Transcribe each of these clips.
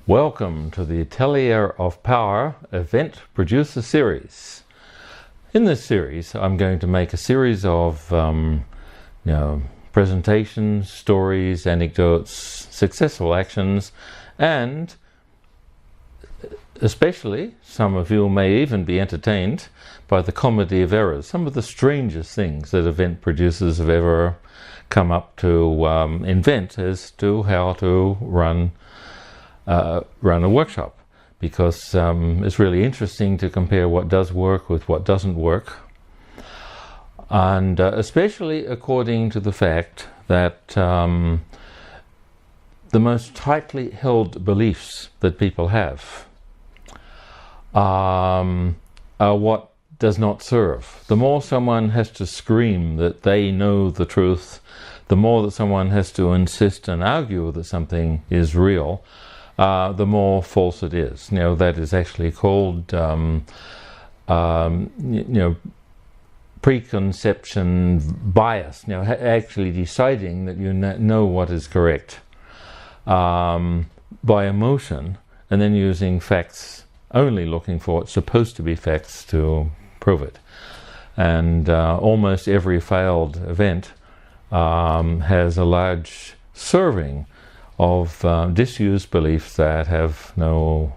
Welcome to the Atelier of Power Event Producer Series. In this series, I'm going to make a series of presentations, stories, anecdotes, successful actions, and especially, some of you may even be entertained by the comedy of errors, some of the strangest things that event producers have ever come up to invent as to how to run a workshop, because it's really interesting to compare what does work with what doesn't work, and especially according to the fact that the most tightly held beliefs that people have are what does not serve. The more someone has to scream that they know the truth, the more that someone has to insist and argue that something is real, the more false it is. That is actually called preconception bias. Actually deciding that you know what is correct by emotion, and then using facts, only looking for what's supposed to be facts to prove it. And almost every failed event has a large serving of disused beliefs that have no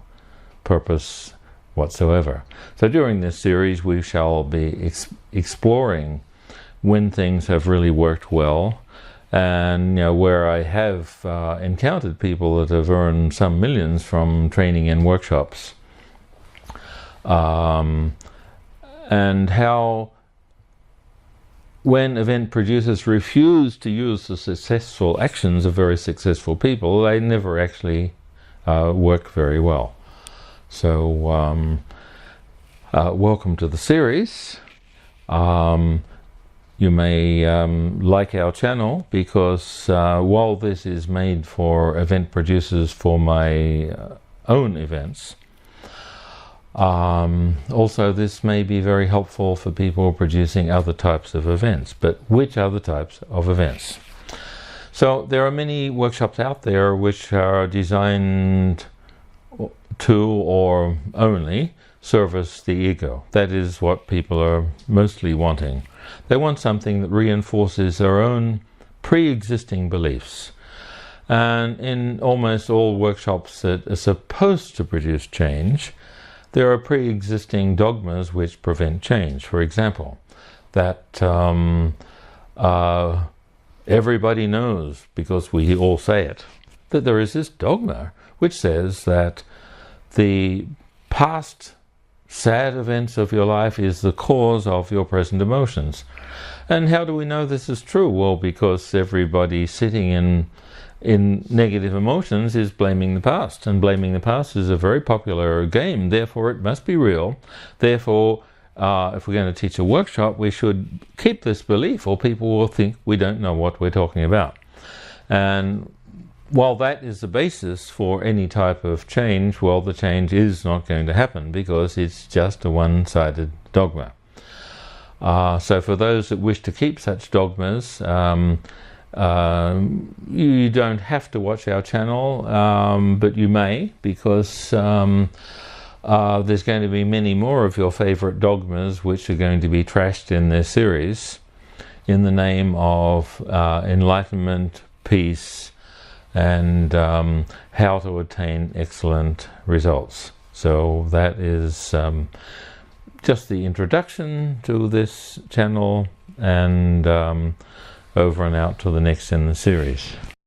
purpose whatsoever. So during this series we shall be exploring when things have really worked well, and where I have encountered people that have earned some millions from training in workshops, and how when event producers refuse to use the successful actions of very successful people, they never actually work very well. So welcome to the series. You may like our channel, because while this is made for event producers for my own events, also this may be very helpful for people producing other types of events. But which other types of events? So there are many workshops out there which are designed to or only service the ego. That is what people are mostly wanting. They want something that reinforces their own pre-existing beliefs. And in almost all workshops that are supposed to produce change, there are pre-existing dogmas which prevent change. For example, that everybody knows, because we all say it, that there is this dogma which says that the past sad events of your life is the cause of your present emotions. And how do we know this is true? Well, because everybody sitting in negative emotions is blaming the past, and blaming the past is a very popular game, therefore it must be real. Therefore, if we're going to teach a workshop, we should keep this belief, or people will think we don't know what we're talking about. And while that is the basis for any type of change, well, the change is not going to happen, because it's just a one-sided dogma. So for those that wish to keep such dogmas, you don't have to watch our channel, but you may, because there's going to be many more of your favorite dogmas which are going to be trashed in this series in the name of enlightenment, peace, and how to attain excellent results. So that is just the introduction to this channel, and over and out to the next in the series.